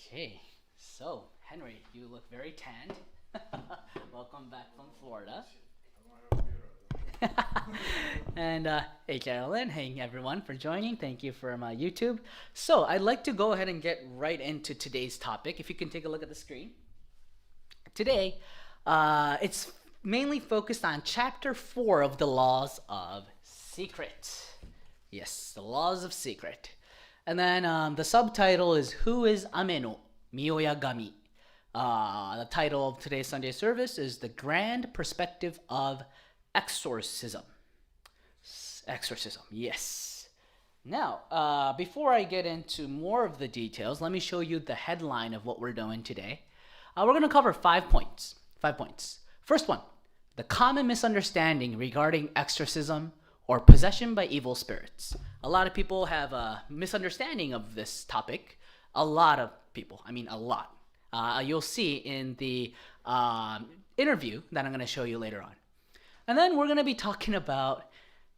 Okay, so Henry, you look very tanned. Welcome back from Florida. And hey, Carolyn. Hey, everyone, for joining. Thank you from YouTube. So I'd like to go ahead and get right into today's topic. If you can take a look at the screen. Today, it's mainly focused on Chapter 4 of the Laws of Secret. Yes, the Laws of Secret. And then the subtitle is Who is Ame-no-Mioya-Gami? The title of today's Sunday service is The Grand Perspective of Exorcism. Exorcism, yes. Now, before I get into more of the details, let me show you the headline of what we're doing today. We're going to cover 5 points. 5 points. First one, the common misunderstanding regarding exorcism or possession by evil spirits. A lot of people have a misunderstanding of this topic. A lot of people, I mean a lot. You'll see in the interview that I'm going to show you later on. And then we're going to be talking about,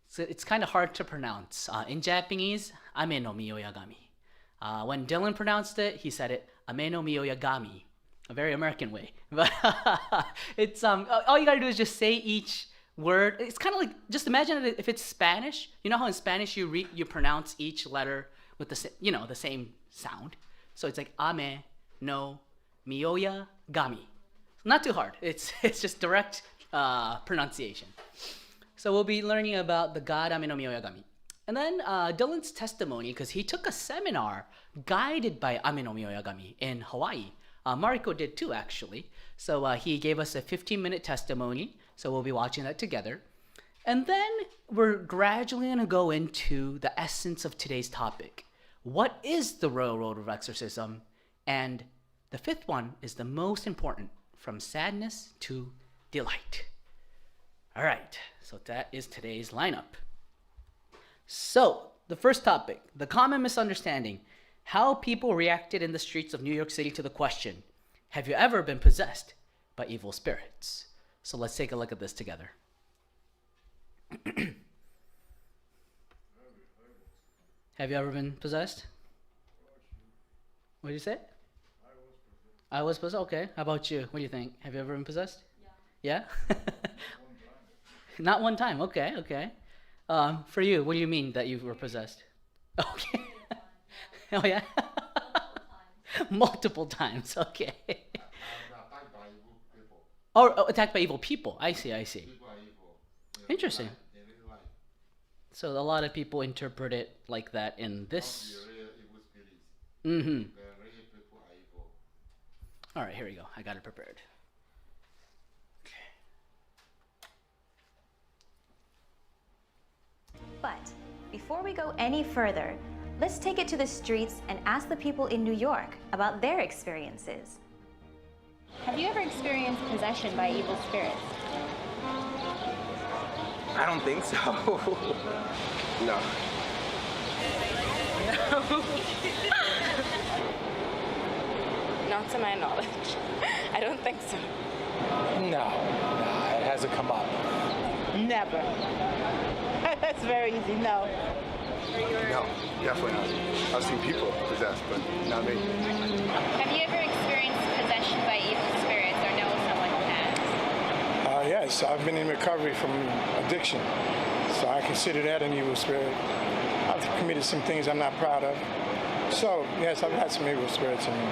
so it's kind of hard to pronounce. In Japanese, Ame-no-Mioya-Gami. When Dylan pronounced it, he said it, Ame-no-Mioya-Gami. A very American way. But it's all you got to do is just say each word. It's kind of like, just imagine it if it's Spanish. You know how in Spanish you pronounce each letter with the same sound. So it's like Ame-no-Mioya-Gami. Not too hard. It's just direct pronunciation. So we'll be learning about the god Ame-no-Mioya-Gami. And then Dylan's testimony, because he took a seminar guided by Ame-no-Mioya-Gami in Hawaii. Mariko did too, actually. So he gave us a 15-minute testimony. So we'll be watching that together. And then we're gradually going to go into the essence of today's topic. What is the Royal Road of Exorcism? And the fifth one is the most important, from sadness to delight. All right, so that is today's lineup. So the first topic, the common misunderstanding, how people reacted in the streets of New York City to the question, have you ever been possessed by evil spirits? So let's take a look at this together. Have you ever been possessed? What did you say? I was possessed. Okay. How about you? What do you think? Have you ever been possessed? Yeah. Yeah? Not one time. Okay. Okay. For you, what do you mean that you were possessed? Okay. Oh yeah. Multiple times. Okay. Oh, attacked by evil people. I see. I see. Interesting. So a lot of people interpret it like that in this. Mm-hmm. All right, here we go. I got it prepared. Okay. But before we go any further, let's take it to the streets and ask the people in New York about their experiences. Have you ever experienced possession by evil spirits? I don't think so. No. Not to my knowledge. I don't think so. No, it hasn't come up. Never. That's very easy, no. No, definitely not. I've seen people possessed, but not me. Have you ever experienced possession by evil spirits or know someone who has? Yes, I've been in recovery from addiction, so I consider that an evil spirit. I've committed some things I'm not proud of. So, yes, I've had some evil spirits in me.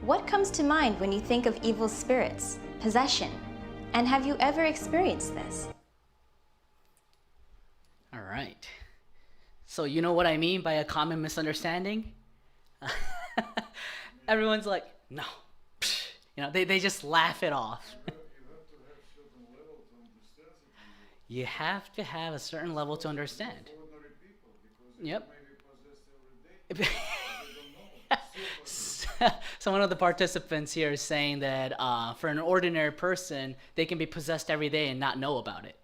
What comes to mind when you think of evil spirits, possession? And have you ever experienced this? All right. So you know what I mean by a common misunderstanding? Everyone's like, no. They just laugh it off. You have to have a certain level to understand. Yep. So one of the participants here is saying that for an ordinary person, they can be possessed every day and not know about it.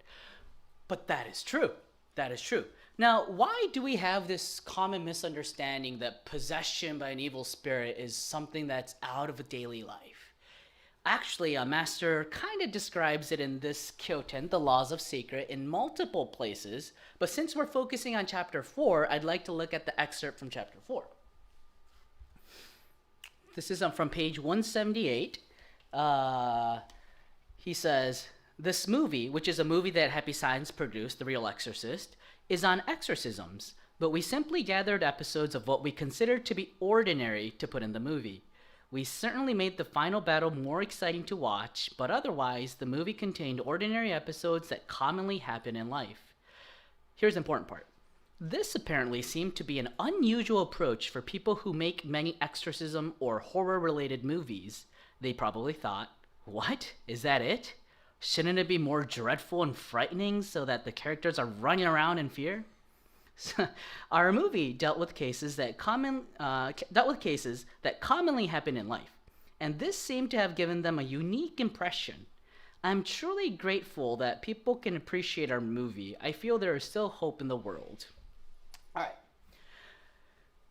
But that is true. That is true. Now, why do we have this common misunderstanding that possession by an evil spirit is something that's out of a daily life? Actually, a master kind of describes it in this Kyoten, the Laws of Secret, in multiple places. But since we're focusing on Chapter 4, I'd like to look at the excerpt from Chapter 4. This is from page 178. He says, this movie, which is a movie that Happy Science produced, The Real Exorcist, is on exorcisms, but we simply gathered episodes of what we considered to be ordinary to put in the movie. We certainly made the final battle more exciting to watch, but otherwise, the movie contained ordinary episodes that commonly happen in life. Here's the important part. This apparently seemed to be an unusual approach for people who make many exorcism or horror-related movies. They probably thought, what? Is that it? Shouldn't it be more dreadful and frightening so that the characters are running around in fear? Our movie dealt with cases that commonly happen in life, and this seemed to have given them a unique impression. I'm truly grateful that people can appreciate our movie. I feel there is still hope in the world. All right.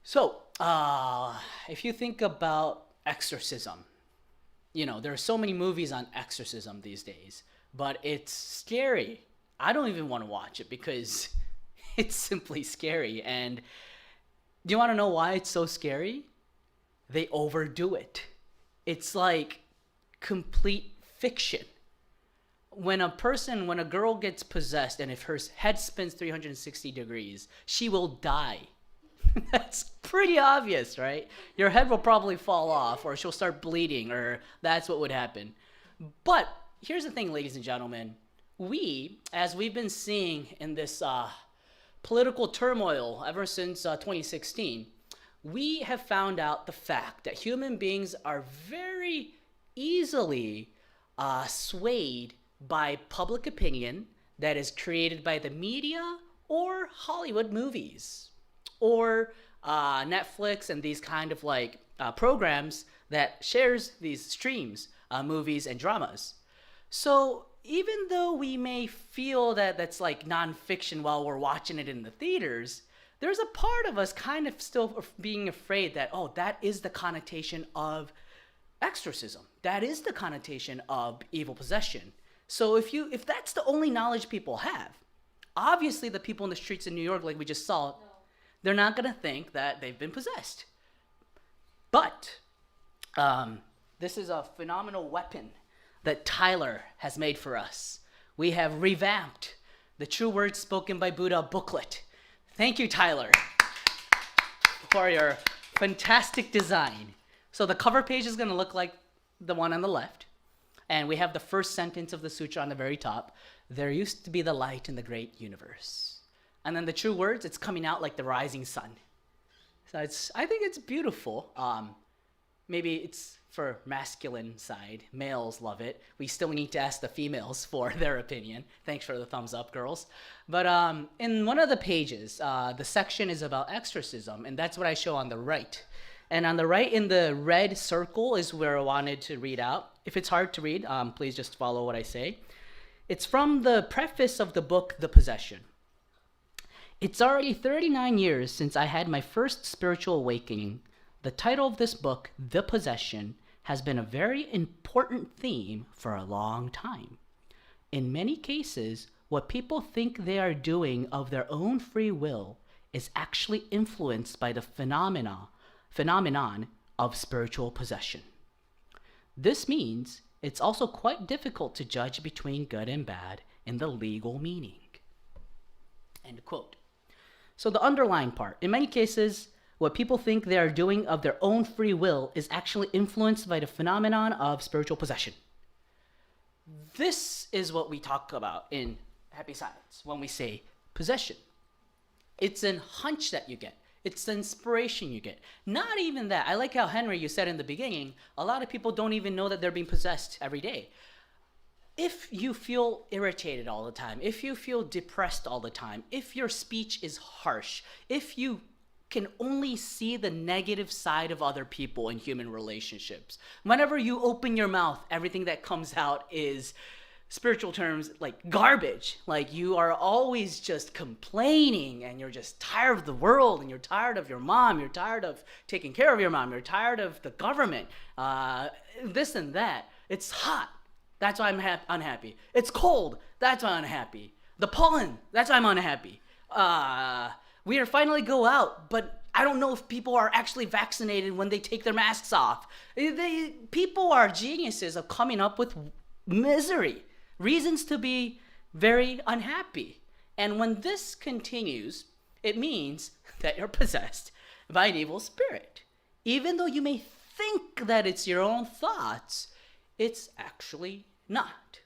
So, if you think about exorcism, there are so many movies on exorcism these days, but it's scary. I don't even want to watch it because it's simply scary. And do you want to know why it's so scary? They overdo it. It's like complete fiction. When a girl gets possessed and if her head spins 360 degrees, she will die. That's pretty obvious, right? Your head will probably fall off or she'll start bleeding, or that's what would happen. But here's the thing, ladies and gentlemen. As we've been seeing in this political turmoil ever since 2016, we have found out the fact that human beings are very easily swayed by public opinion that is created by the media or Hollywood movies or Netflix and these kind of programs that shares these streams, movies and dramas. So even though we may feel that that's like nonfiction while we're watching it in the theaters, there's a part of us kind of still being afraid that, that is the connotation of exorcism. That is the connotation of evil possession. So if that's the only knowledge people have, obviously the people in the streets in New York, like we just saw, they're not going to think that they've been possessed. But this is a phenomenal weapon that Tyler has made for us. We have revamped the True Words Spoken by Buddha booklet. Thank you, Tyler, for your fantastic design. So the cover page is going to look like the one on the left. And we have the first sentence of the sutra on the very top. There used to be the light in the great universe. And then the true words, it's coming out like the rising sun. So I think it's beautiful. Maybe it's for masculine side. Males love it. We still need to ask the females for their opinion. Thanks for the thumbs up, girls. But in one of the pages, the section is about exorcism, and that's what I show on the right. And on the right in the red circle is where I wanted to read out. If it's hard to read, please just follow what I say. It's from the preface of the book, The Possession. It's already 39 years since I had my first spiritual awakening. The title of this book, The Possession, has been a very important theme for a long time. In many cases, what people think they are doing of their own free will is actually influenced by the phenomenon of spiritual possession. This means it's also quite difficult to judge between good and bad in the legal meaning. End quote. So the underlying part, in many cases, what people think they are doing of their own free will is actually influenced by the phenomenon of spiritual possession. This is what we talk about in Happy Science when we say possession. It's a hunch that you get. It's the inspiration you get. Not even that. I like how, Henry, you said in the beginning, a lot of people don't even know that they're being possessed every day. If you feel irritated all the time, if you feel depressed all the time, if your speech is harsh, if you can only see the negative side of other people in human relationships, whenever you open your mouth, everything that comes out is, spiritual terms, like garbage. Like you are always just complaining and you're just tired of the world and you're tired of your mom, you're tired of taking care of your mom, you're tired of the government, this and that. It's hot. That's why I'm unhappy. It's cold. That's why I'm unhappy. The pollen. That's why I'm unhappy. We are finally go out, but I don't know if people are actually vaccinated when they take their masks off. People are geniuses of coming up with misery, reasons to be very unhappy. And when this continues, it means that you're possessed by an evil spirit. Even though you may think that it's your own thoughts, it's actually not.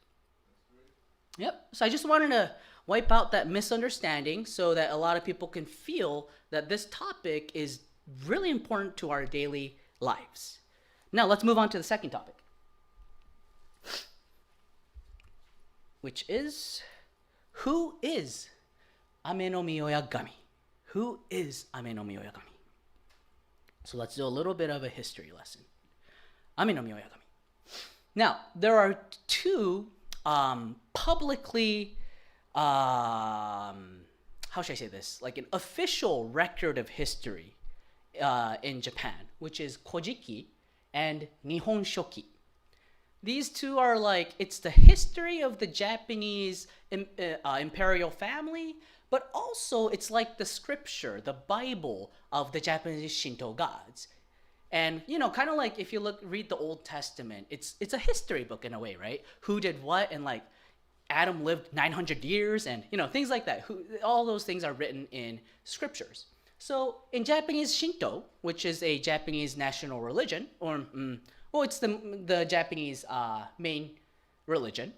Yep. So I just wanted to wipe out that misunderstanding so that a lot of people can feel that this topic is really important to our daily lives. Now let's move on to the second topic, which is, who is Ame-no-Mioya-Gami? Who is Ame-no-Mioya-Gami? So let's do a little bit of a history lesson. Ame-no-Mioya-Gami. Now, there are two publicly, how should I say this? Like an official record of history in Japan, which is Kojiki and Nihon Shoki. These two are like, it's the history of the Japanese imperial family, but also it's like the scripture, the Bible of the Japanese Shinto gods. And, you know, kind of like if you read the Old Testament, it's a history book in a way, right? Who did what, and like Adam lived 900 years, and, you know, things like that. All those things are written in scriptures. So in Japanese Shinto, which is a Japanese national religion, or, it's the Japanese main religion,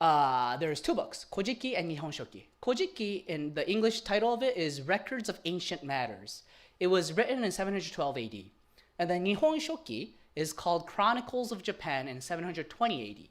there's two books, Kojiki and Nihon Shoki. Kojiki, in the English title of it, is Records of Ancient Matters. It was written in 712 AD. And then Nihon Shoki is called Chronicles of Japan in 720 AD.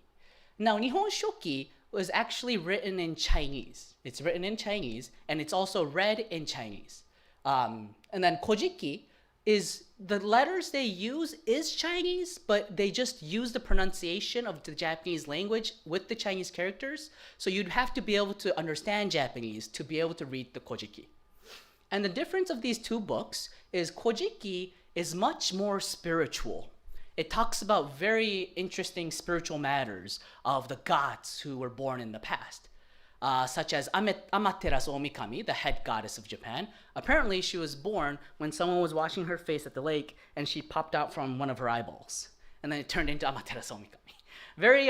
Now, Nihon Shoki was actually written in Chinese. It's written in Chinese, and it's also read in Chinese. And then Kojiki is, the letters they use is Chinese, but they just use the pronunciation of the Japanese language with the Chinese characters. So you'd have to be able to understand Japanese to be able to read the Kojiki. And the difference of these two books is Kojiki is much more spiritual. It talks about very interesting spiritual matters of the gods who were born in the past, such as Amaterasu Omikami, the head goddess of Japan. Apparently, she was born when someone was washing her face at the lake and she popped out from one of her eyeballs. And then it turned into Amaterasu Omikami. Very,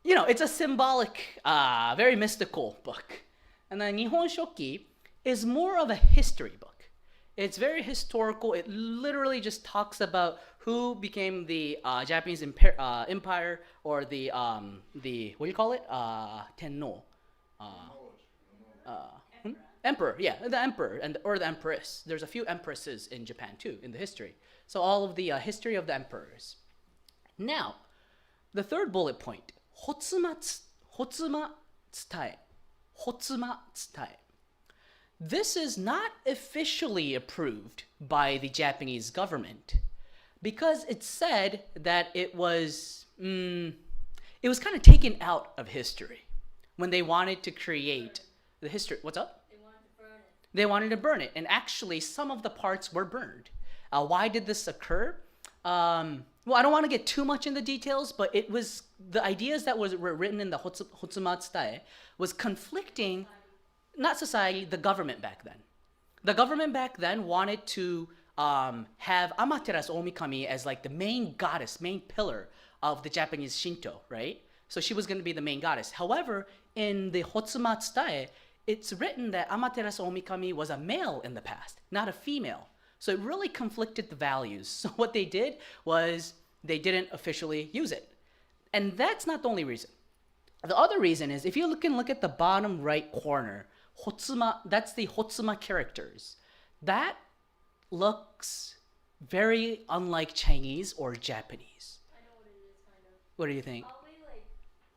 it's a symbolic, very mystical book. And then Nihon Shoki is more of a history book. It's very historical. It literally just talks about who became the Japanese empire, or the what do you call it? Tenno. Emperor, yeah, the emperor or the empress. There's a few empresses in Japan too in the history. So all of the history of the emperors. Now, the third bullet point, Hotsuma Tsutai. Hotsuma Tsutai. This is not officially approved by the Japanese government because it said that it was kind of taken out of history when they wanted to create the history. What's up? They wanted to burn it. They wanted to burn it, and actually some of the parts were burned. Why did this occur? Well, I don't want to get too much in the details, but it was the ideas that were written in the Hotsuma Tsutai was conflicting. Not society, the government back then. The government back then wanted to have Amaterasu Omikami as like the main goddess, main pillar of the Japanese Shinto, right? So she was going to be the main goddess. However, in the Hotsuma Tsutai, it's written that Amaterasu Omikami was a male in the past, not a female. So it really conflicted the values. So what they did was they didn't officially use it. And that's not the only reason. The other reason is if you look at the bottom right corner, Hotsuma, that's the Hotsuma characters. That looks very unlike Chinese or Japanese. I know what it is, kind of. What do you think? Probably like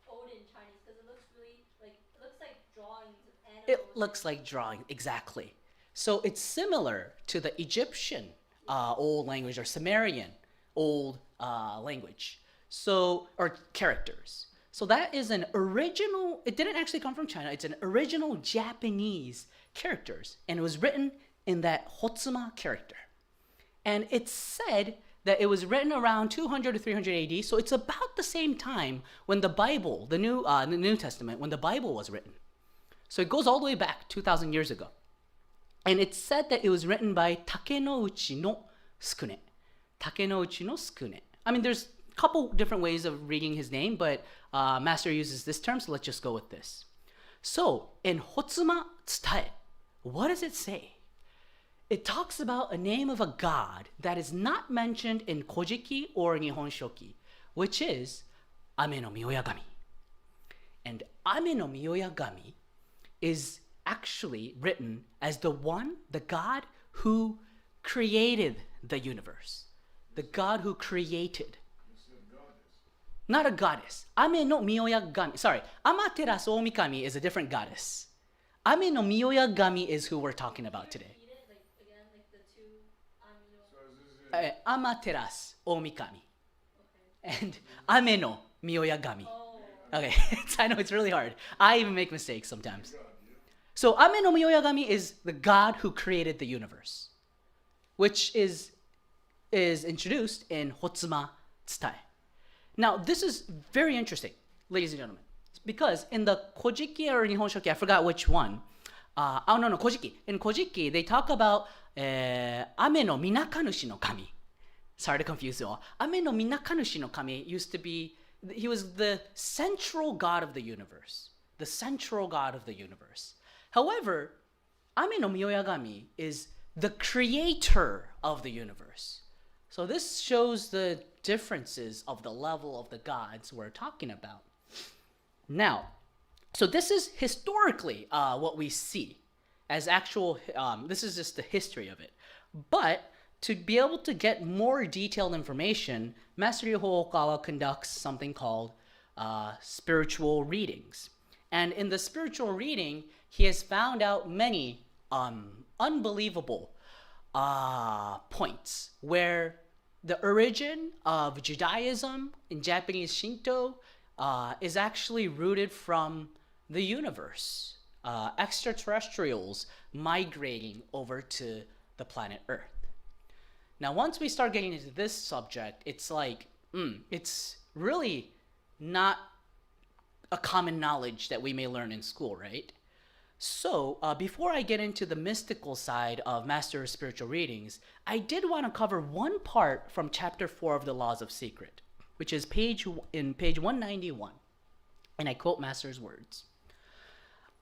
olden Chinese, because it looks really like, it looks like drawings of animals. It looks like drawing, exactly. So it's similar to the Egyptian old language or Sumerian old language. So, or characters. So that is an original, it didn't actually come from China, it's an original Japanese characters. And it was written in that Hotsuma character. And it's said that it was written around 200 to 300 AD, so it's about the same time when the Bible, the New Testament, when the Bible was written. So it goes all the way back 2,000 years ago. And it's said that it was written by Takenouchi no Sukune. Takenouchi no Sukune. I mean, there's a couple different ways of reading his name, but Master uses this term, so let's just go with this. So, in Hotsuma Tsutai, what does it say? It talks about a name of a god that is not mentioned in Kojiki or Nihon Shoki, which is Ame-no-Mioya-Gami. And Ame-no-Mioya-Gami is actually written as the god who created the universe. The god who created. Not a goddess. Ame-no-Mioya-Gami. Sorry, Amaterasu Omikami is a different goddess. Ame-no-Mioya-Gami is who we're talking about today. Amaterasu Omikami. And Ame-no-Mioya-Gami. Okay, I know it's really hard. I even make mistakes sometimes. So Ame-no-Mioya-Gami is the god who created the universe, which is introduced in Hotsuma Tsutai. Now, this is very interesting, ladies and gentlemen, because in the Kojiki or Nihon Shoki, I forgot which one. Kojiki. In Kojiki, they talk about Ame no Minakanushi no Kami. Sorry to confuse you all. Ame no Minakanushi no Kami used to be, he was the central god of the universe. The central god of the universe. However, Ame-no-Mioya-Gami is the creator of the universe. So this shows the differences of the level of the gods we're talking about. Now, so this is historically what we see as actual, this is just the history of it. But to be able to get more detailed information, Master Okawa conducts something called spiritual readings. And in the spiritual reading, he has found out many unbelievable points where the origin of Judaism in Japanese Shinto is actually rooted from the universe, extraterrestrials migrating over to the planet Earth. Now, once we start getting into this subject, it's like, it's really not a common knowledge that we may learn in school, right? So, before I get into the mystical side of Master Spiritual Readings, I did want to cover one part from Chapter 4 of the Laws of Secret, which is page 191. And I quote Master's words.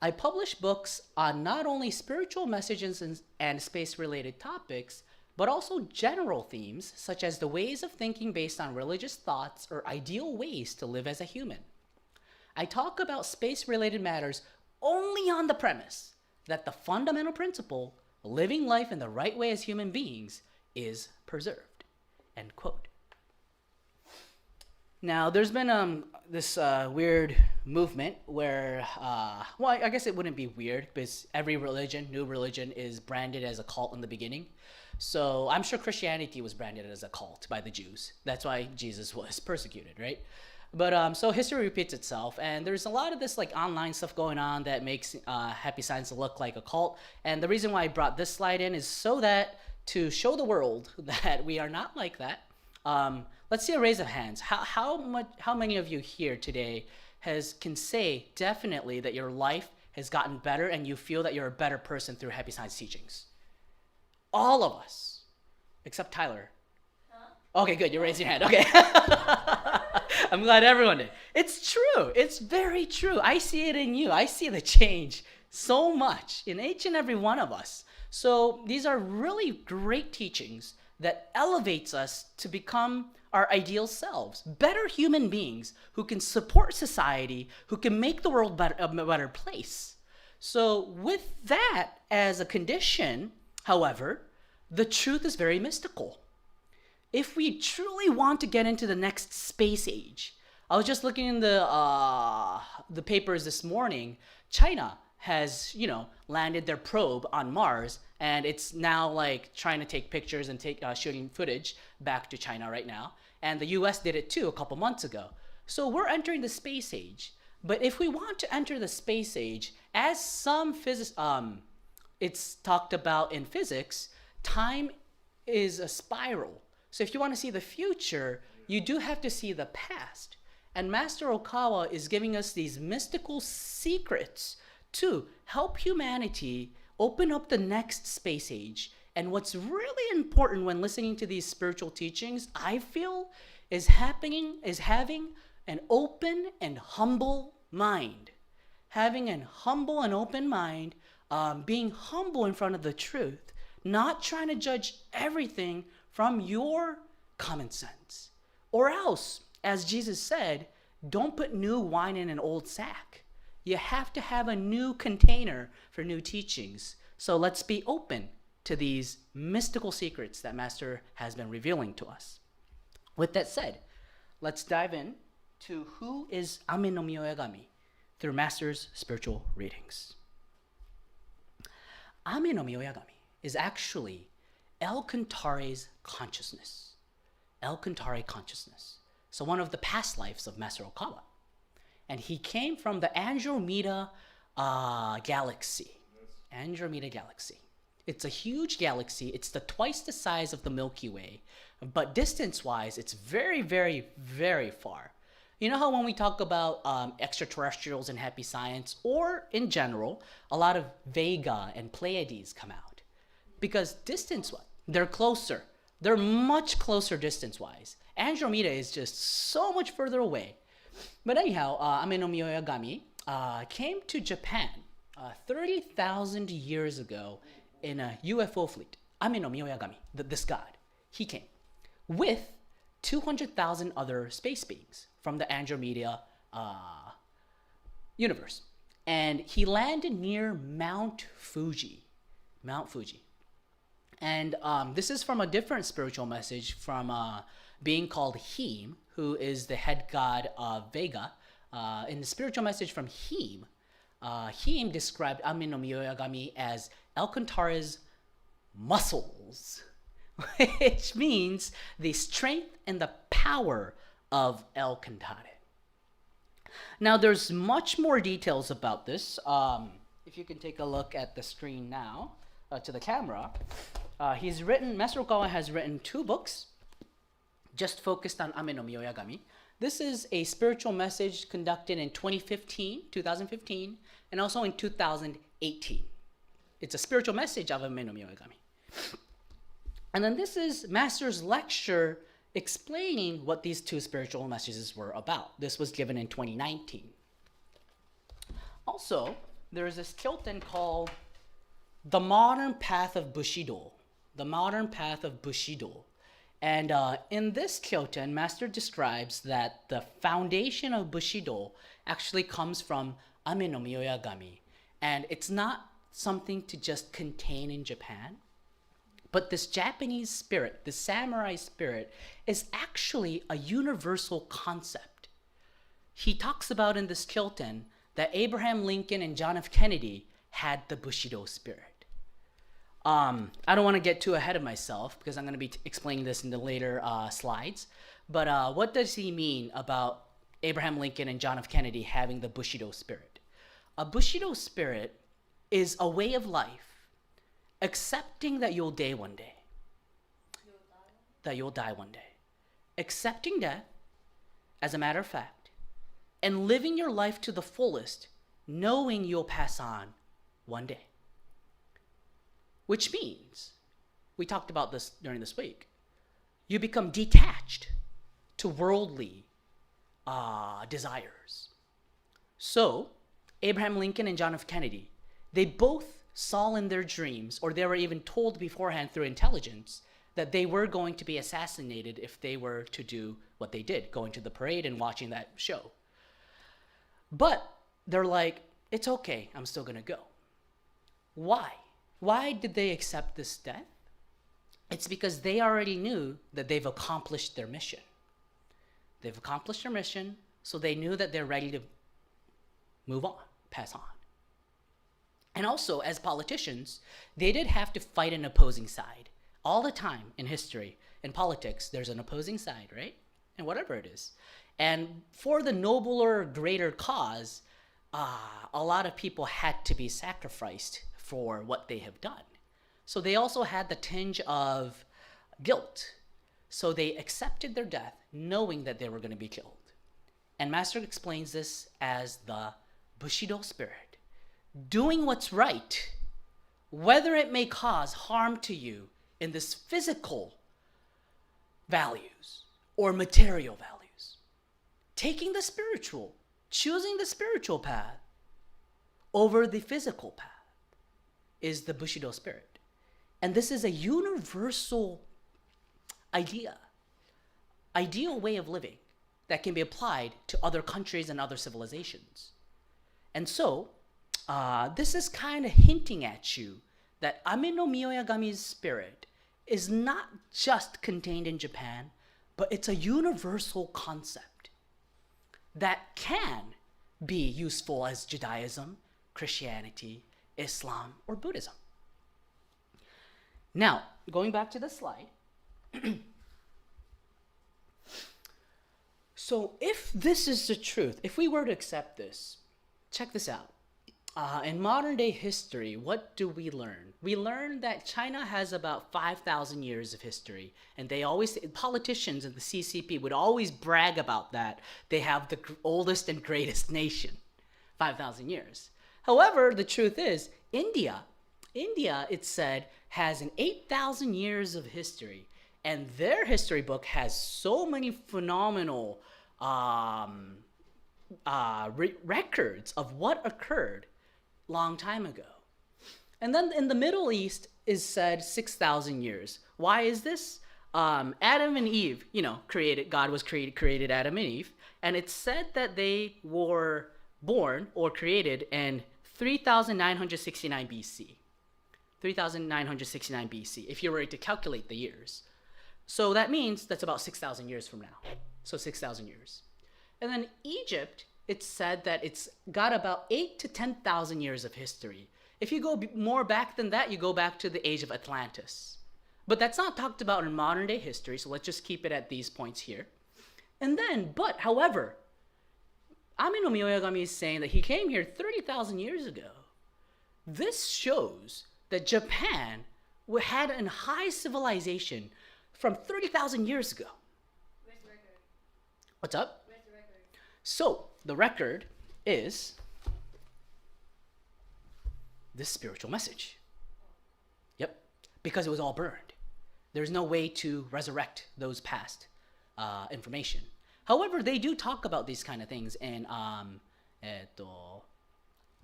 I publish books on not only spiritual messages and space-related topics, but also general themes, such as the ways of thinking based on religious thoughts or ideal ways to live as a human. I talk about space-related matters only on the premise that the fundamental principle, living life in the right way as human beings, is preserved. End quote. Now, there's been this weird movement where, well, I guess it wouldn't be weird because every religion, new religion, is branded as a cult in the beginning. So I'm sure Christianity was branded as a cult by the Jews. That's why Jesus was persecuted, right? But so history repeats itself, and there's a lot of this like online stuff going on that makes Happy Science look like a cult. And the reason why I brought this slide in is so that to show the world that we are not like that. Let's see a raise of hands. How many of you here today can say definitely that your life has gotten better and you feel that you're a better person through Happy Science teachings? All of us, except Tyler. Huh? Okay, good. You're raising your hand. Okay. I'm glad everyone did. It's true. It's very true. I see it in you. I see the change so much in each and every one of us. So these are really great teachings that elevates us to become our ideal selves, better human beings who can support society, who can make the world a better place. So with that as a condition, however, the truth is very mystical. If we truly want to get into the next space age, I was just looking in the papers this morning. China has, landed their probe on Mars, and it's now like trying to take pictures and shooting footage back to China right now. And the U.S. did it too a couple months ago. So we're entering the space age. But if we want to enter the space age, as some it's talked about in physics, time is a spiral. So if you want to see the future, you do have to see the past. And Master Okawa is giving us these mystical secrets to help humanity open up the next space age. And what's really important when listening to these spiritual teachings, I feel, is having an open and humble mind. Having an humble and open mind, being humble in front of the truth, not trying to judge everything from your common sense. Or else, as Jesus said, don't put new wine in an old sack. You have to have a new container for new teachings. So let's be open to these mystical secrets that Master has been revealing to us. With that said, let's dive in to who is Ame-no-Mioya-Gami through Master's spiritual readings. Ame-no-Mioya-Gami is actually El Cantare's consciousness. El Cantare consciousness. So one of the past lives of Master Okawa. And he came from the Andromeda galaxy. Andromeda galaxy. It's a huge galaxy. It's twice the size of the Milky Way. But distance-wise, it's very, very, very far. You know how when we talk about extraterrestrials in happy science, or in general, a lot of Vega and Pleiades come out? Because distance-wise, they're closer. They're much closer distance-wise. Andromeda is just so much further away. But anyhow, Ame-no-Mioya-Gami came to Japan 30,000 years ago in a UFO fleet. Ame-no-Mioya-Gami, this god, he came with 200,000 other space beings from the Andromeda universe. And he landed near Mount Fuji. Mount Fuji. And this is from a different spiritual message from a being called Heme, who is the head god of Vega. In the spiritual message from Heme, Heme described Ame-no-Mioya-Gami as El Cantare's muscles, which means the strength and the power of El Cantare. Now, there's much more details about this. If you can take a look at the screen now, to the camera, Master Okawa has written 2 books just focused on Ame-no-Mioya-Gami. This is a spiritual message conducted in 2015, and also in 2018. It's a spiritual message of Ame-no-Mioya-Gami. And then this is Master's lecture explaining what these 2 spiritual messages were about. This was given in 2019. Also, there is this kyoten called The Modern Path of Bushido. The Modern Path of Bushido. And in this kyoten, Master describes that the foundation of Bushido actually comes from Ame-no-Mioya-Gami. And it's not something to just contain in Japan, but this Japanese spirit, the samurai spirit, is actually a universal concept. He talks about in this kyoten that Abraham Lincoln and John F. Kennedy had the Bushido spirit. I don't want to get too ahead of myself because I'm going to be explaining this in the later slides. But what does he mean about Abraham Lincoln and John F. Kennedy having the Bushido spirit? A Bushido spirit is a way of life, accepting that you'll die one day. That you'll die one day. Accepting death as a matter of fact, and living your life to the fullest, knowing you'll pass on one day. Which means, we talked about this during this week, you become detached to worldly desires. So, Abraham Lincoln and John F. Kennedy, they both saw in their dreams, or they were even told beforehand through intelligence, that they were going to be assassinated if they were to do what they did, going to the parade and watching that show. But they're like, it's okay, I'm still gonna go. Why? Why did they accept this death? It's because they already knew that they've accomplished their mission. They've accomplished their mission, so they knew that they're ready to move on, pass on. And also, as politicians, they did have to fight an opposing side. All the time in history, in politics, there's an opposing side, right? And whatever it is. And for the nobler, greater cause, a lot of people had to be sacrificed for what they have done. So they also had the tinge of guilt. So they accepted their death, knowing that they were going to be killed. And Master explains this as the Bushido spirit. Doing what's right whether it may cause harm to you in this physical values or material values. Taking the spiritual, choosing the spiritual path over the physical path is the Bushido spirit. And this is a universal ideal way of living that can be applied to other countries and other civilizations. And so, this is kind of hinting at you that Ame-no-Mioya-Gami's spirit is not just contained in Japan, but it's a universal concept that can be useful as Judaism, Christianity, Islam, or Buddhism. Now, going back to the slide. So if this is the truth, if we were to accept this, check this out. In modern day history, what do we learn? We learn that China has about 5,000 years of history, and politicians in the CCP would always brag about that. They have the oldest and greatest nation, 5,000 years. However, the truth is, India, it's said, has an 8,000 years of history, and their history book has so many phenomenal records of what occurred long time ago. And then in the Middle East is said 6,000 years. Why is this? Adam and Eve, God created Adam and Eve, and it's said that they were born or created in 3,969 BC. 3,969 BC, if you were to calculate the years. So that means that's about 6,000 years from now. So 6,000 years. And then Egypt, it's said that it's got about 8 to 10,000 years of history. If you go more back than that, you go back to the age of Atlantis. But that's not talked about in modern day history, so let's just keep it at these points here. And then, however, Ame-no-Mioya-Gami is saying that he came here 30,000 years ago. This shows that Japan had a high civilization from 30,000 years ago. Where's the record? What's up? Where's the record? So, the record is this spiritual message. Yep, because it was all burned. There's no way to resurrect those past information. However, they do talk about these kind of things in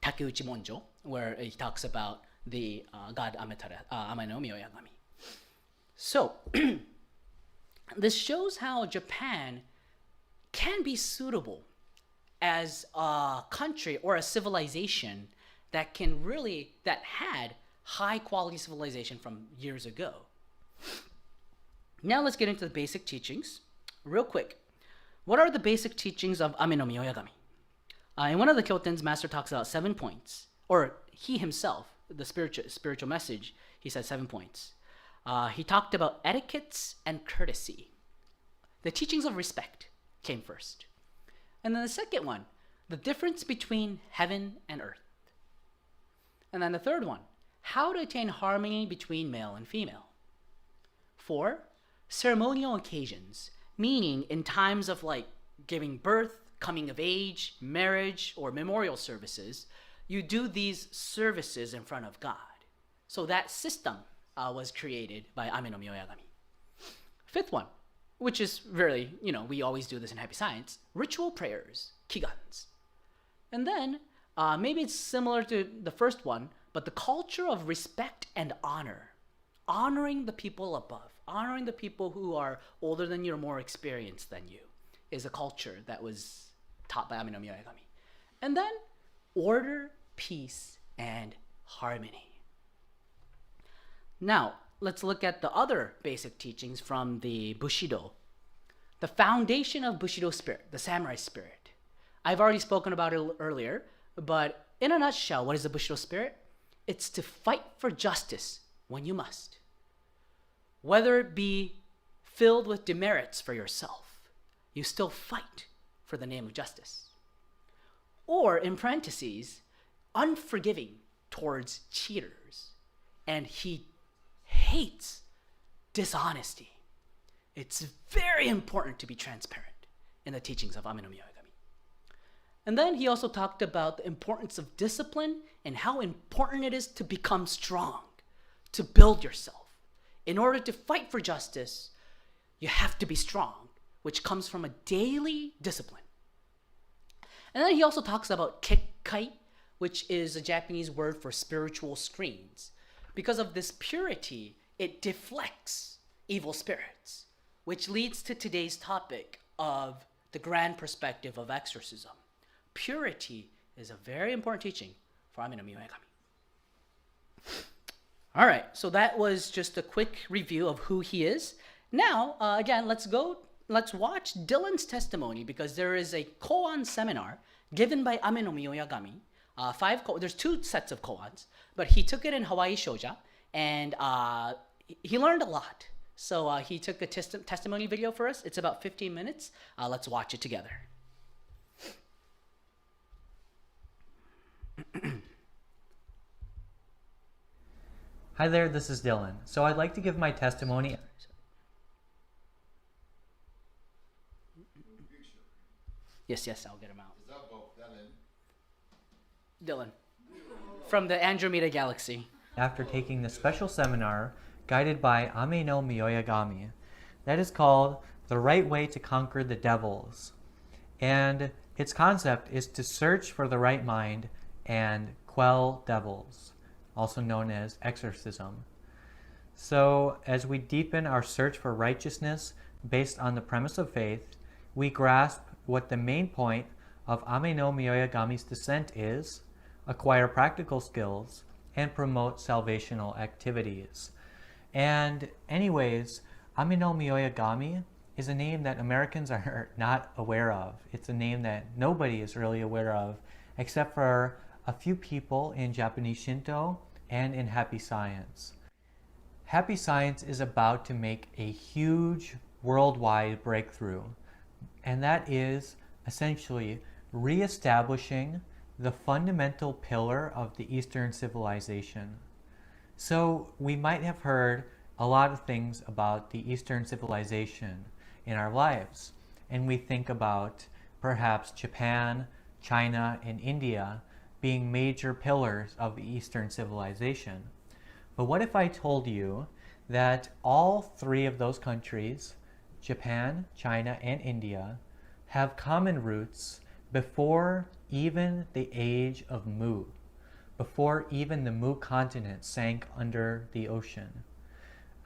Takeuchi Monjo, where he talks about the god Ame-no-Mioya-Gami. So, this shows how Japan can be suitable as a country or a civilization that had high quality civilization from years ago. Now let's get into the basic teachings. Real quick, what are the basic teachings of Ame-no-Mioya-Gami? In one of the Kyotens, Master talks about 7 points, or he himself, the spiritual message, he said 7 points. He talked about etiquettes and courtesy. The teachings of respect came first. And then the second one, the difference between heaven and earth. And then the third one, how to attain harmony between male and female. 4, ceremonial occasions, meaning in times of like giving birth, coming of age, marriage, or memorial services, you do these services in front of God. So that system was created by Ame-no-Mioya-Gami. 5th one, which is really, we always do this in Happy Science, ritual prayers, kigans. And then, maybe it's similar to the first one, but the culture of respect and honor. Honoring the people above, honoring the people who are older than you or more experienced than you, is a culture that was taught by Ame-no-Mioya-Gami. And then, order, peace, and harmony. Now, let's look at the other basic teachings from the Bushido. The foundation of Bushido spirit, the samurai spirit. I've already spoken about it earlier, but in a nutshell, what is the Bushido spirit? It's to fight for justice when you must. Whether it be filled with demerits for yourself, you still fight for the name of justice. Or, in parentheses, unforgiving towards cheaters. And he hates dishonesty. It's very important to be transparent in the teachings of Ame-no-Mioya-Gami. And then he also talked about the importance of discipline and how important it is to become strong, to build yourself. In order to fight for justice, you have to be strong, which comes from a daily discipline. And then he also talks about kekkai, which is a Japanese word for spiritual screens. Because of this purity, it deflects evil spirits, which leads to today's topic of the grand perspective of exorcism. Purity is a very important teaching for Ame-no-Mioya-Gami. All right, so that was just a quick review of who he is. Now, again, let's watch Dylan's testimony, because there is a koan seminar given by Ame-no-Mioya-Gami. There's 2 sets of koans, but he took it in Hawaii Shoja, and he learned a lot. So he took a testimony video for us. It's about 15 minutes. Let's watch it together. Hi there, this is Dylan. So I'd like to give my testimony. Yes, I'll get him out. Dylan, from the Andromeda Galaxy. After taking the special seminar guided by Ame-no-Mioya-Gami, that is called The Right Way to Conquer the Devils. And its concept is to search for the right mind and quell devils, also known as exorcism. So as we deepen our search for righteousness based on the premise of faith, we grasp what the main point of Ame-no-Mioya-Gami's descent is: acquire practical skills and promote salvational activities. And anyways, Ame-no-Mioya-Gami is a name that Americans are not aware of. It's a name that nobody is really aware of, except for a few people in Japanese Shinto and in Happy Science. Happy Science is about to make a huge worldwide breakthrough, and that is essentially reestablishing the fundamental pillar of the Eastern civilization. So we might have heard a lot of things about the Eastern civilization in our lives, and we think about perhaps Japan, China, and India being major pillars of the Eastern civilization. But what if I told you that all 3 of those countries, Japan, China, and India, have common roots before even the age of Mu, before even the Mu continent sank under the ocean?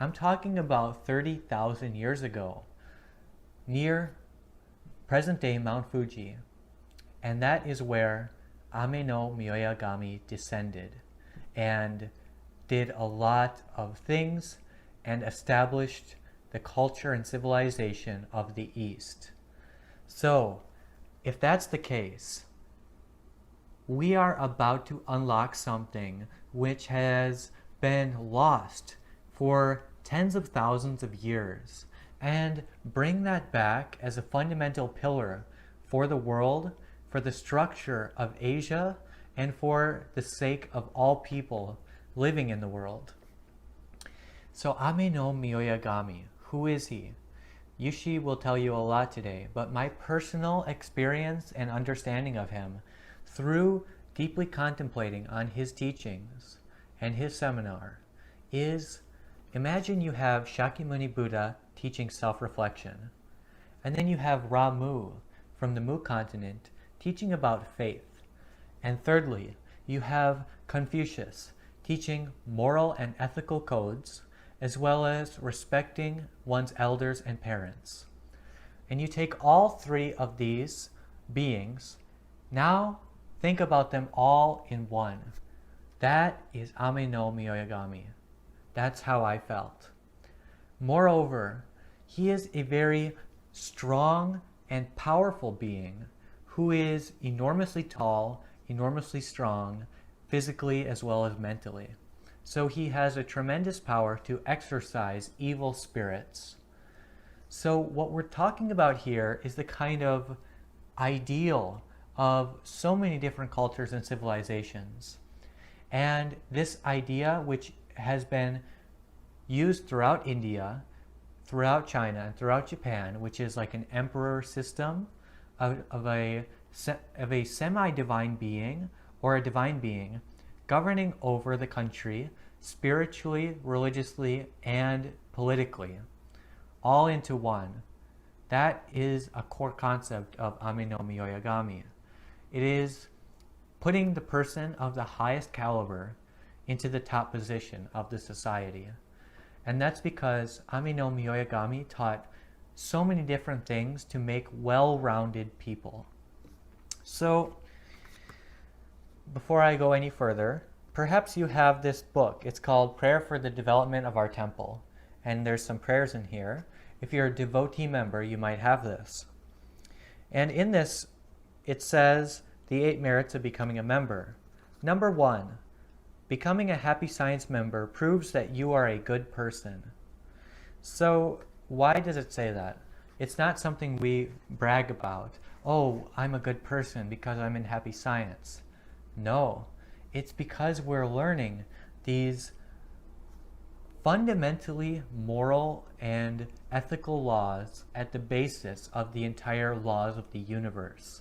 I'm talking about 30,000 years ago, near present-day Mount Fuji, and that is where Ame-no-Mioya-Gami descended and did a lot of things and established the culture and civilization of the East. So, if that's the case, we are about to unlock something which has been lost for tens of thousands of years, and bring that back as a fundamental pillar for the world, for the structure of Asia, and for the sake of all people living in the world. So Ame-no-Mioya-Gami, who is he? Yushi will tell you a lot today, but my personal experience and understanding of him through deeply contemplating on his teachings and his seminar is, imagine you have Shakyamuni Buddha teaching self-reflection, and then you have Ra-Mu from the Mu continent teaching about faith, and thirdly, you have Confucius teaching moral and ethical codes, as well as respecting one's elders and parents. And you take all 3 of these beings, now think about them all in one. That is Ame-no-Mioya-Gami. That's how I felt. Moreover, he is a very strong and powerful being who is enormously tall, enormously strong, physically as well as mentally. So he has a tremendous power to exorcise evil spirits. So what we're talking about here is the kind of ideal of so many different cultures and civilizations. And this idea, which has been used throughout India, throughout China, and throughout Japan, which is like an emperor system of a of a semi-divine being or a divine being governing over the country spiritually, religiously, and politically, all into one. That is a core concept of Ame-no-Mioya-Gami. It is putting the person of the highest caliber into the top position of the society. And that's because Ame-no-Mioya-Gami taught so many different things to make well-rounded people. So, before I go any further, perhaps you have this book. It's called Prayer for the Development of Our Temple. And there's some prayers in here. If you're a devotee member, you might have this. And in this, it says the 8 merits of becoming a member. Number 1, becoming a Happy Science member proves that you are a good person. So why does it say that? It's not something we brag about. Oh, I'm a good person because I'm in Happy Science. No, it's because we're learning these fundamentally moral and ethical laws at the basis of the entire laws of the universe.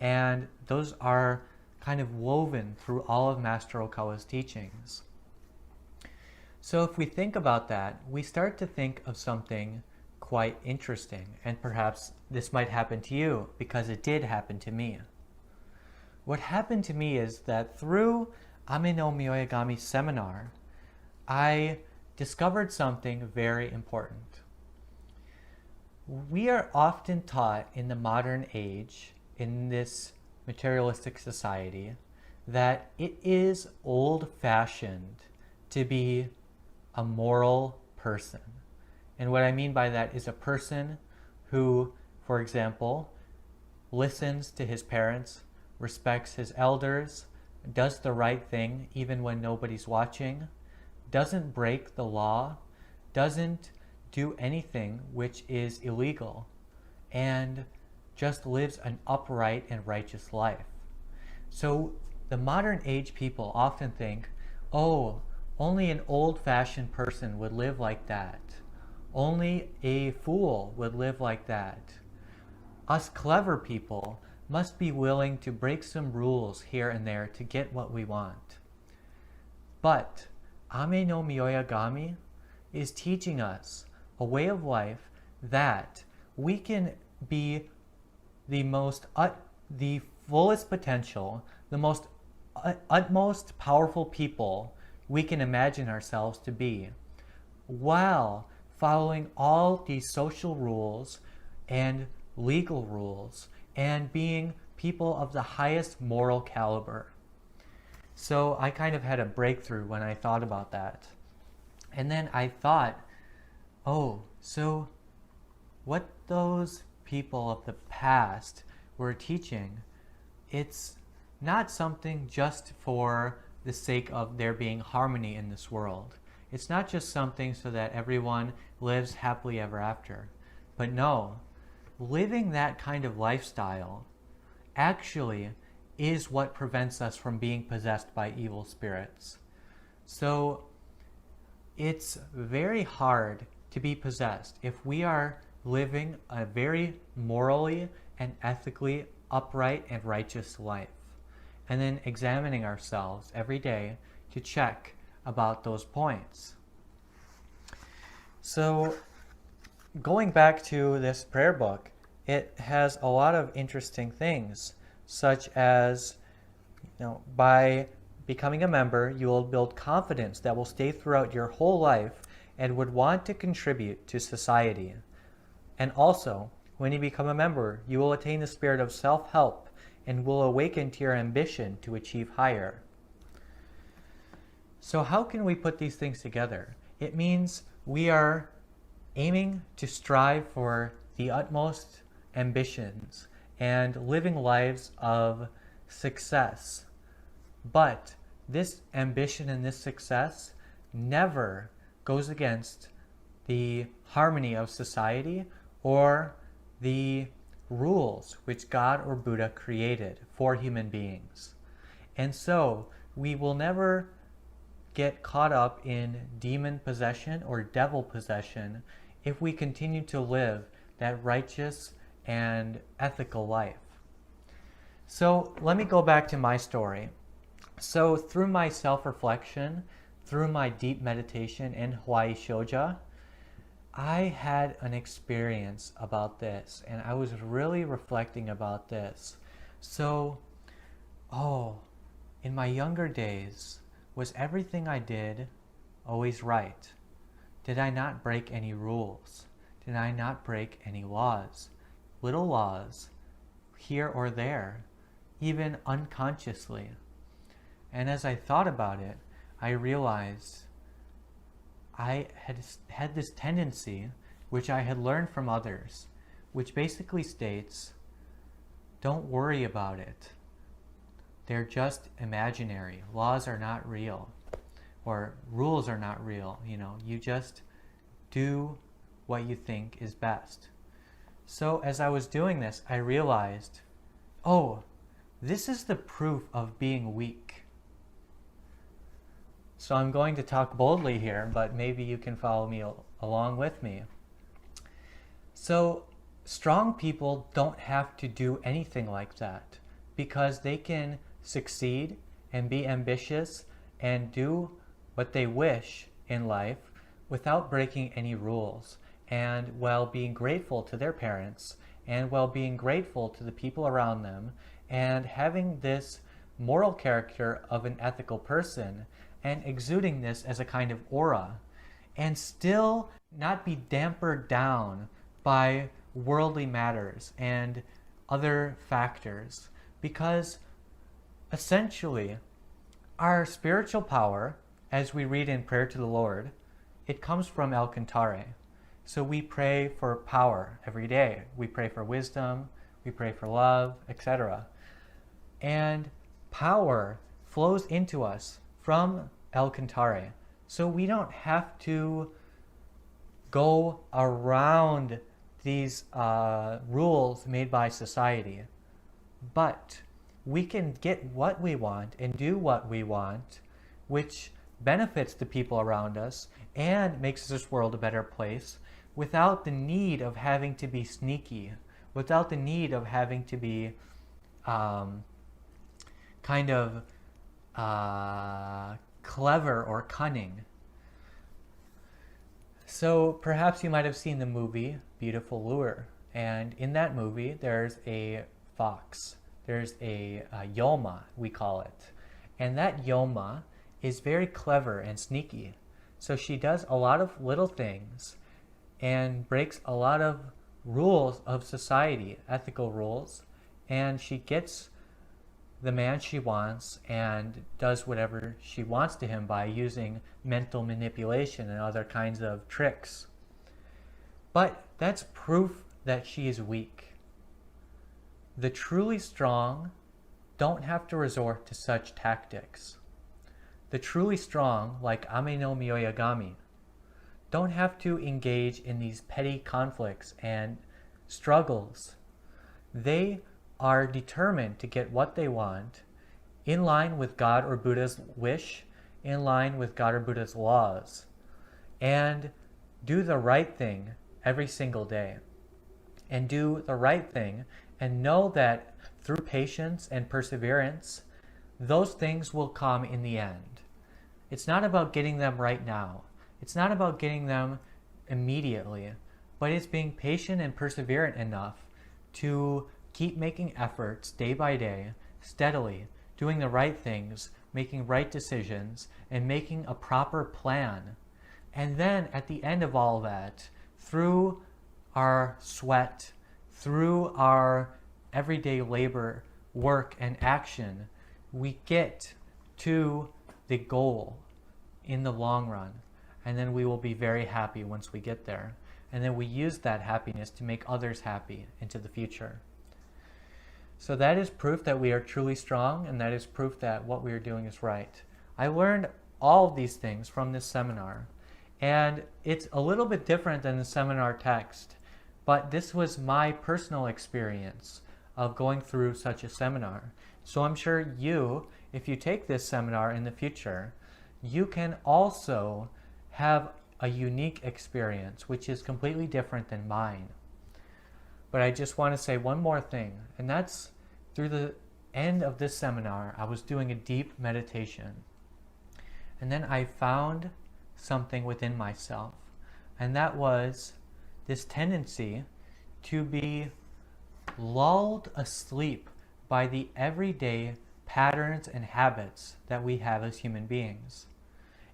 And those are kind of woven through all of Master Okawa's teachings. So if we think about that, we start to think of something quite interesting, and perhaps this might happen to you because it did happen to me. What happened to me is that through Ame-no-Mioya-Gami's seminar, I discovered something very important. We are often taught in the modern age, in this materialistic society, that it is old-fashioned to be a moral person. And what I mean by that is a person who, for example, listens to his parents, respects his elders, does the right thing even when nobody's watching, doesn't break the law, doesn't do anything which is illegal, and just lives an upright and righteous life. So the modern age people often think, oh, only an old-fashioned person would live like that. Only a fool would live like that. Us clever people must be willing to break some rules here and there to get what we want. But Ame-no-Mioya-Gami is teaching us a way of life that we can be the fullest potential, the most utmost powerful people we can imagine ourselves to be, while following all these social rules and legal rules and being people of the highest moral caliber. So I kind of had a breakthrough when I thought about that. And then I thought, oh, so what those people of the past were teaching, it's not something just for the sake of there being harmony in this world. It's not just something so that everyone lives happily ever after. But no, living that kind of lifestyle actually is what prevents us from being possessed by evil spirits. So it's very hard to be possessed if we are living a very morally and ethically upright and righteous life, and then examining ourselves every day to check about those points. So going back to this prayer book, it has a lot of interesting things, such as, by becoming a member, you will build confidence that will stay throughout your whole life and would want to contribute to society. And also, when you become a member, you will attain the spirit of self-help and will awaken to your ambition to achieve higher. So how can we put these things together? It means we are aiming to strive for the utmost ambitions and living lives of success. But this ambition and this success never goes against the harmony of society or the rules which God or Buddha created for human beings. And so we will never get caught up in demon possession or devil possession if we continue to live that righteous and ethical life. So let me go back to my story. So through my self-reflection, through my deep meditation in Hawaii Shoja, I had an experience about this, and I was really reflecting about this. So, in my younger days, was everything I did always right? Did I not break any rules? Did I not break any laws? Little laws, here or there, even unconsciously. And as I thought about it, I realized I had this tendency, which I had learned from others, which basically states, don't worry about it. They're just imaginary. Laws are not real, or rules are not real. You just do what you think is best. So as I was doing this, I realized, this is the proof of being weak. So I'm going to talk boldly here, but maybe you can follow me along with me. So strong people don't have to do anything like that, because they can succeed and be ambitious and do what they wish in life without breaking any rules, and while being grateful to their parents, and while being grateful to the people around them, and having this moral character of an ethical person, and exuding this as a kind of aura, and still not be dampered down by worldly matters and other factors. Because essentially, our spiritual power, as we read in Prayer to the Lord, it comes from El Cantare. So we pray for power every day. We pray for wisdom, we pray for love, etc. And power flows into us from El Cantare. So we don't have to go around these rules made by society. But we can get what we want and do what we want, which benefits the people around us and makes this world a better place, without the need of having to be sneaky, without the need of having to be clever or cunning. So perhaps you might have seen the movie Beautiful Lure, and in that movie there's a fox. There's a Yoma, we call it. And that Yoma is very clever and sneaky. So she does a lot of little things and breaks a lot of rules of society, ethical rules, and she gets the man she wants and does whatever she wants to him by using mental manipulation and other kinds of tricks. But that's proof that she is weak. The truly strong don't have to resort to such tactics. The truly strong, like Ame-no-Mioya-Gami, don't have to engage in these petty conflicts and struggles. They are determined to get what they want in line with God or Buddha's wish, in line with God or Buddha's laws, and do the right thing every single day. And do the right thing and know that through patience and perseverance, those things will come in the end. It's not about getting them right now. It's not about getting them immediately, but it's being patient and perseverant enough to keep making efforts day by day, steadily, doing the right things, making right decisions, and making a proper plan. And then at the end of all that, through our sweat, through our everyday labor, work, and action, we get to the goal in the long run. And then we will be very happy once we get there. And then we use that happiness to make others happy into the future. So that is proof that we are truly strong, and that is proof that what we are doing is right. I learned all of these things from this seminar. And it's a little bit different than the seminar text, but this was my personal experience of going through such a seminar. So I'm sure you, if you take this seminar in the future, you can also have a unique experience, which is completely different than mine. But I just want to say one more thing, and that's through the end of this seminar, I was doing a deep meditation. And then I found something within myself. And that was this tendency to be lulled asleep by the everyday patterns and habits that we have as human beings.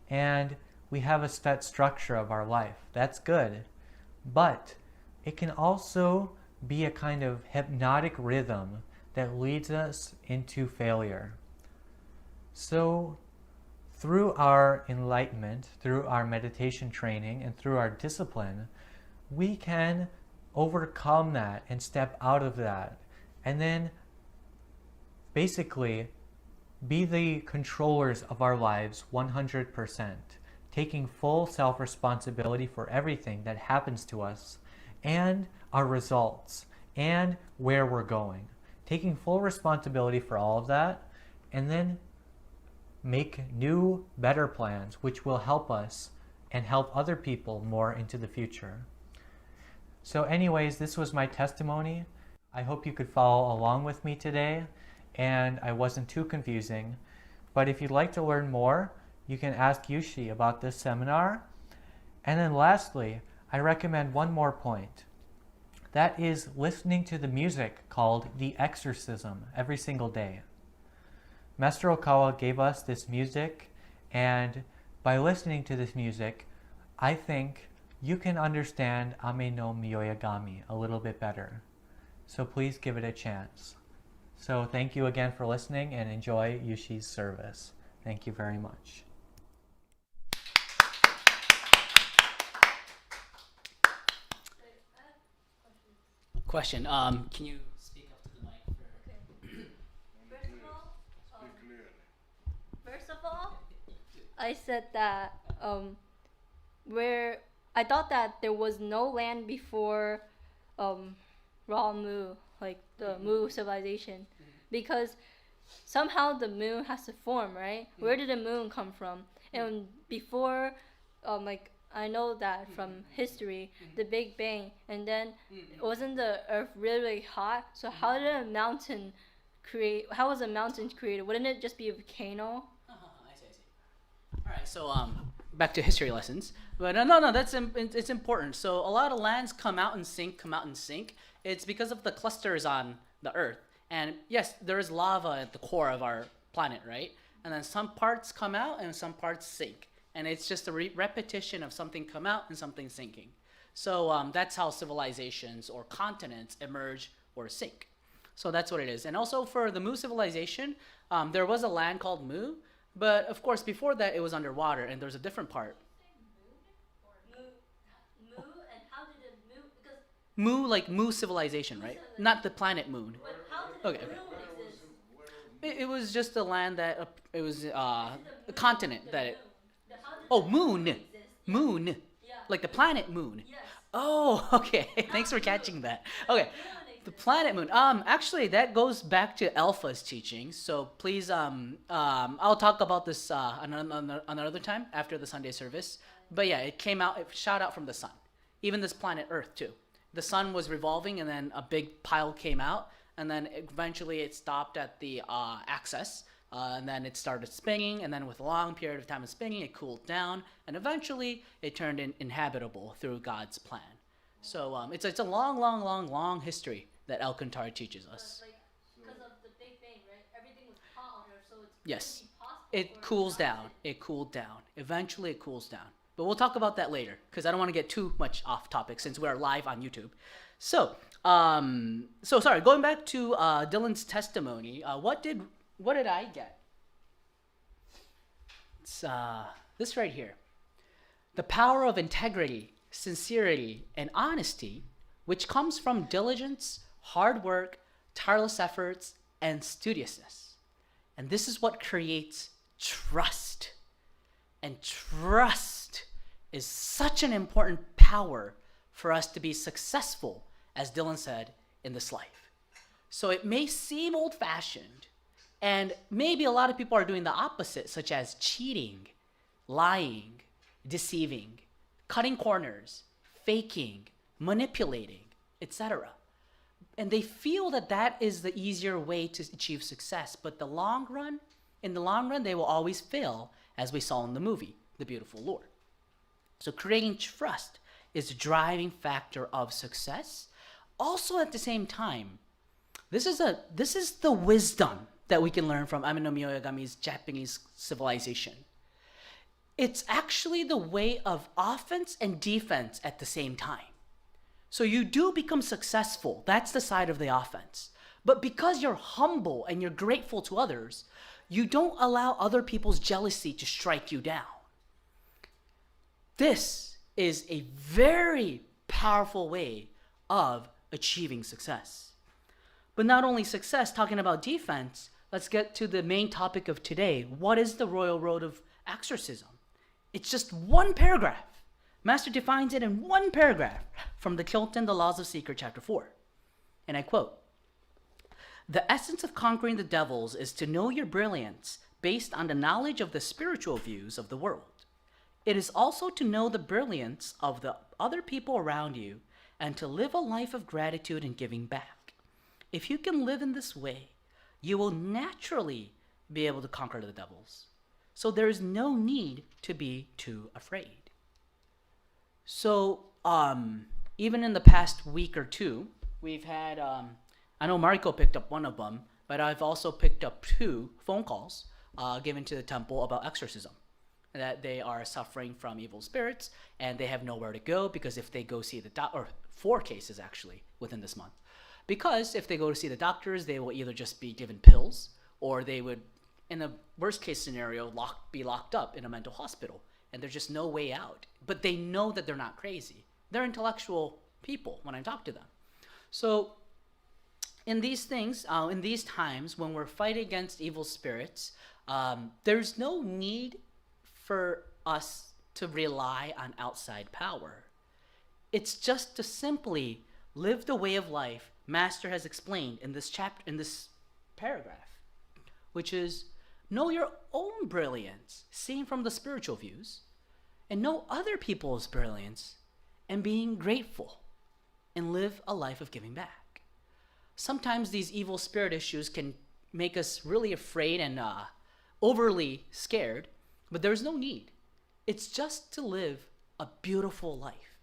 And we have a set structure of our life. That's good. But it can also be a kind of hypnotic rhythm that leads us into failure. So through our enlightenment, through our meditation training, and through our discipline, we can overcome that and step out of that, and then basically be the controllers of our lives 100%, taking full self-responsibility for everything that happens to us and our results and where we're going. Taking full responsibility for all of that, and then make new, better plans which will help us and help other people more into the future. So anyways, this was my testimony. I hope you could follow along with me today and I wasn't too confusing. But if you'd like to learn more, you can ask Yushi about this seminar. And then lastly, I recommend one more point. That is listening to the music called The Exorcism every single day. Master Okawa gave us this music, and by listening to this music, I think you can understand Ame-no-Mioya-Gami a little bit better. So please give it a chance. So thank you again for listening and enjoy Yushi's service. Thank you very much. Question. Can you speak up to the mic? First of all, I said that where I thought that there was no land before Raw Mu, like the Mu civilization, because somehow the moon has to form, right? Where did the moon come from? And before, like I know that from history, the Big Bang, and then wasn't the Earth really, really hot? So how did a mountain create? How was a mountain created? Wouldn't it just be a volcano? I see. All right, so back to history lessons. But no, it's important. So a lot of lands come out and sink. It's because of the clusters on the Earth. And yes, there is lava at the core of our planet, right? And then some parts come out and some parts sink. And it's just a repetition of something come out and something sinking. So that's how civilizations or continents emerge or sink. So that's what it is. And also for the Mu civilization, there was a land called Mu, but of course before that it was underwater, and there's a different part. Mu, and how did it move? Because Mu, like Mu civilization, right? Not the planet Moon. but how did Okay. the moon exist? It was just a land that it was a continent that it. How did Oh, the moon, exist? moon, Yeah. like the planet Moon. Yes. Oh, okay. Thanks for catching that. Okay, the planet Moon. Actually, that goes back to Alpha's teachings. So please, I'll talk about this another time after the Sunday service. But yeah, it came out. It shot out from the sun. Even this planet Earth too. The sun was revolving, and then a big pile came out, and then eventually it stopped at the axis. And then it started spinning, and then with a long period of time of spinning, it cooled down, and eventually it turned inhabitable through God's plan. So it's a long history that Cantare teaches us. Like because of the Big Bang, right? Everything was hot on Earth, so it's Yes, impossible. it cools down. It cooled down. Eventually, it cools down. But we'll talk about that later because I don't want to get too much off topic since we're live on YouTube. So sorry. Going back to Dylan's testimony, what did I get? It's this right here. The power of integrity, sincerity, and honesty, which comes from diligence, hard work, tireless efforts, and studiousness. And this is what creates trust. And trust is such an important power for us to be successful, as Dylan said, in this life. So it may seem old-fashioned, and maybe a lot of people are doing the opposite, such as cheating, lying, deceiving, cutting corners, faking, manipulating, etc. And they feel that that is the easier way to achieve success. But in the long run, they will always fail, as we saw in the movie, The Beautiful Lord. So creating trust is the driving factor of success. Also, at the same time, this is the wisdom that we can learn from Ame-no-Mioya-Gami's Japanese civilization. It's actually the way of offense and defense at the same time. So you do become successful. That's the side of the offense. But because you're humble and you're grateful to others, you don't allow other people's jealousy to strike you down. This is a very powerful way of achieving success. But not only success, talking about defense, let's get to the main topic of today. What is the Royal Road of Exorcism? It's just one paragraph. Master defines it in one paragraph from the Kilton, The Laws of Secret, Chapter 4. And I quote, "The essence of conquering the devils is to know your brilliance based on the knowledge of the spiritual views of the world. It is also to know the brilliance of the other people around you and to live a life of gratitude and giving back. If you can live in this way, you will naturally be able to conquer the devils. So there is no need to be too afraid." So, even in the past week or two, we've had, I know Mariko picked up one of them, but I've also picked up 2 phone calls given to the temple about exorcism. That they are suffering from evil spirits and they have nowhere to go because if they go see the doctor, or 4 cases actually within this month, because if they go to see the doctors, they will either just be given pills or they would, in the worst case scenario, be locked up in a mental hospital and there's just no way out. But they know that they're not crazy. They're intellectual people when I talk to them. So in these things, in these times when we're fighting against evil spirits, there's no need for us to rely on outside power. It's just to simply live the way of life Master has explained in this chapter, in this paragraph, which is know your own brilliance seen from the spiritual views and know other people's brilliance and being grateful and live a life of giving back. Sometimes these evil spirit issues can make us really afraid and overly scared, but there's no need. It's just to live a beautiful life.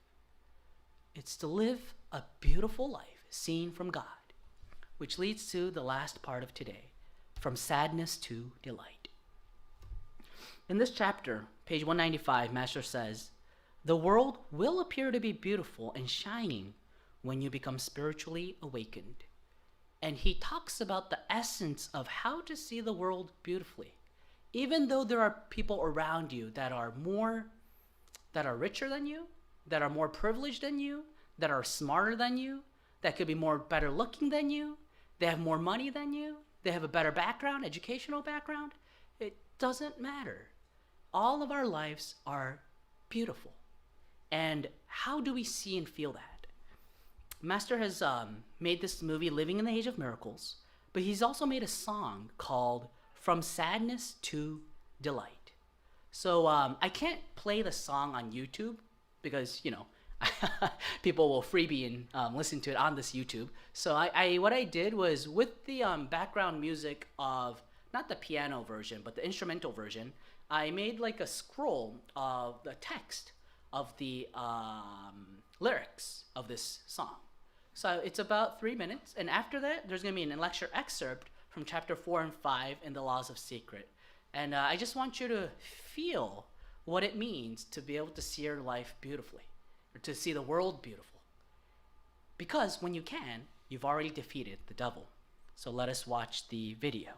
It's to live a beautiful life seen from God, which leads to the last part of today, from sadness to delight. In this chapter, page 195, Master says, "The world will appear to be beautiful and shining when you become spiritually awakened." And he talks about the essence of how to see the world beautifully. Even though there are people around you that are richer than you, that are more privileged than you, that are smarter than you, that could be better looking than you, they have more money than you, they have a better background, educational background, it doesn't matter. All of our lives are beautiful. And how do we see and feel that? Master has made this movie Living in the Age of Miracles, but he's also made a song called From Sadness to Delight. So I can't play the song on YouTube because, people will freebie and listen to it on this YouTube. So what I did was with the background music of, not the piano version, but the instrumental version, I made like a scroll of the text of the lyrics of this song. So it's about 3 minutes, and after that, there's going to be a lecture excerpt from chapter 4 and 5 in the Laws of Secret. And I just want you to feel what it means to be able to see your life beautifully, or to see the world beautiful. Because when you can, you've already defeated the devil. So let us watch the video.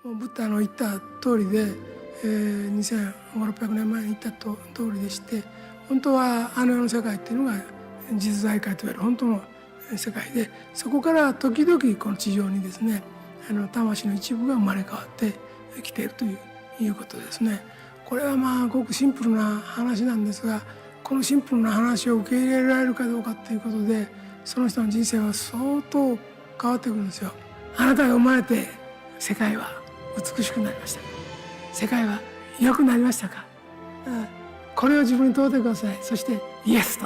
もうブッダの言った通りで、2500、600年前に言った通りでして、本当はあの世の世界っていうのが実在界といわれる本当の世界で、そこから時々この地上にですね、魂の一部が生まれ変わってきているということですね。これはまあごくシンプルな話なんですが、このシンプルな話を受け入れられるかどうかということで、その人の人生は相当変わってくるんですよ。あなたが生まれて世界は美しくなりましたか？世界は良くなりましたか？これを自分に問うてください。そしてイエスと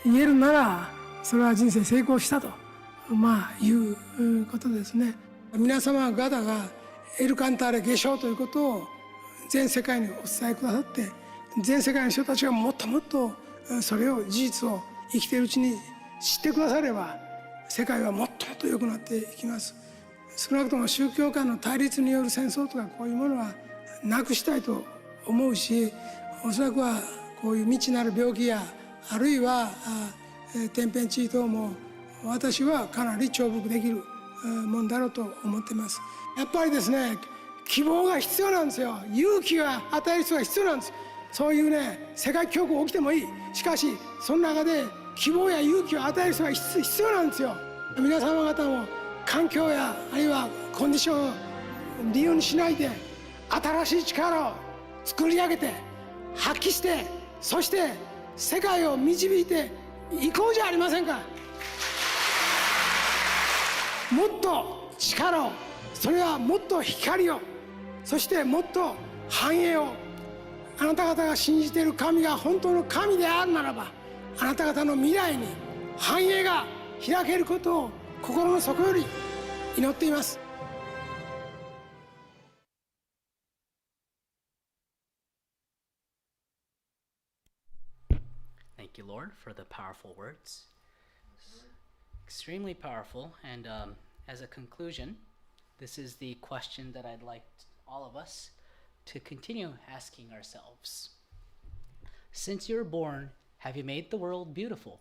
言えるなら、それは人生成功したということですね。皆様方がエルカンターレ下生ということを全世界にお伝えくださって、全世界の人たちがもっともっとそれを事実を生きているうちに知ってくだされば、世界はもっともっと良くなっていきます。少なくとも宗教間の対立による戦争とかこういうものはなくしたいと思うし、おそらくはこういう未知なる病気や、あるいは天変地異等も私はかなり重複できるもんだろうと思っています。やっぱりですね、希望が必要なんですよ。勇気が与える人が必要なんです。そういうね、世界恐慌起きてもいい。しかしその中で希望や勇気を与える人が必要なんですよ。皆様方も環境やあるいはコンディションを理由にしないで、新しい力を作り上げて発揮して、そして世界を導いていこうじゃありませんか。もっと力を、それはもっと光を、そしてもっと繁栄を。あなた方が信じている神が本当の神であるならば、あなた方の未来に繁栄が開けることを心の底より祈っています。Thank you, Lord, for the powerful words. Extremely powerful. And as a conclusion, this is the question that I'd like all of us to continue asking ourselves. Since you were born, have you made the world beautiful?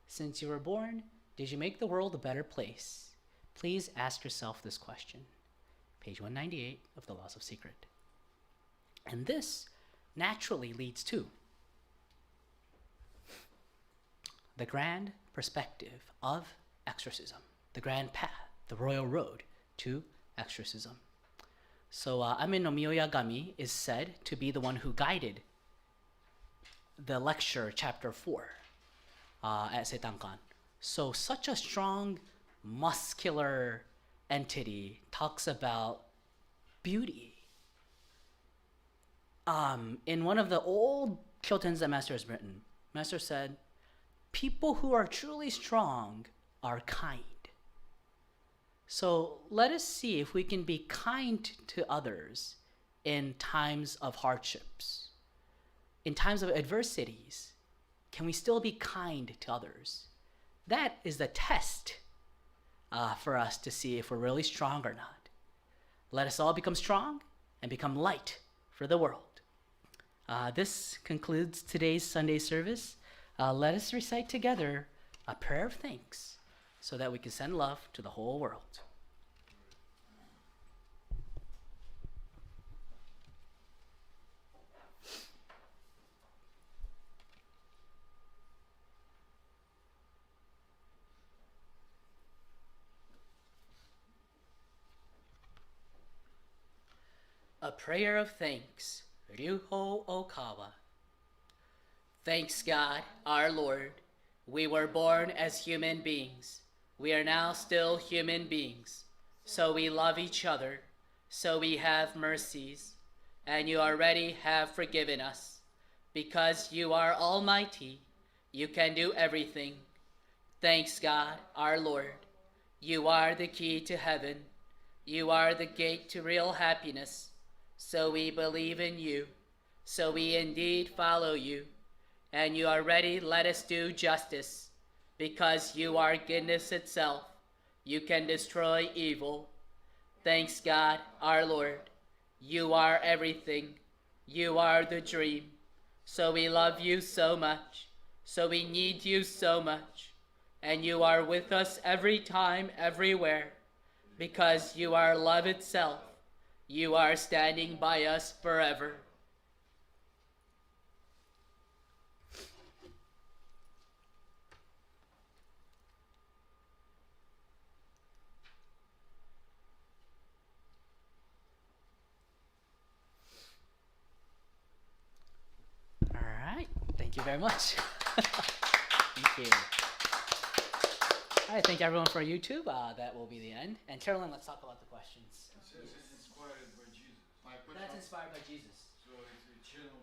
Since you were born, did you make the world a better place? Please ask yourself this question. Page 198 of the Laws of Secret. And this naturally leads to the grand perspective of exorcism, the grand path, the royal road to exorcism. So Ame-no-Mioya-Gami is said to be the one who guided the lecture chapter 4 at Setankan. So such a strong, muscular entity talks about beauty. In one of the old kyotens that Master has written, Master said, people who are truly strong are kind. So let us see if we can be kind to others in times of hardships, in times of adversities. Can we still be kind to others? That is the test for us to see if we're really strong or not. Let us all become strong and become light for the world. This concludes today's Sunday service. Let us recite together a prayer of thanks so that we can send love to the whole world. A prayer of thanks, Royal Okawa. Thanks God, our Lord. We were born as human beings. We are now still human beings. So we love each other. So we have mercies. And you already have forgiven us. Because you are almighty, you can do everything. Thanks God, our Lord. You are the key to heaven. You are the gate to real happiness. So we believe in you. So we indeed follow you. And you already let us do justice. Because you are goodness itself. You can destroy evil. Thanks God, our Lord. You are everything. You are the dream. So we love you so much. So we need you so much. And you are with us every time, everywhere. Because you are love itself. You are standing by us forever. All right. Thank you very much. Thank you. All right. Thank everyone for YouTube. That will be the end. And Carolyn, let's talk about the questions. It says it's inspired by Jesus. That's inspired by Jesus. So it's eternal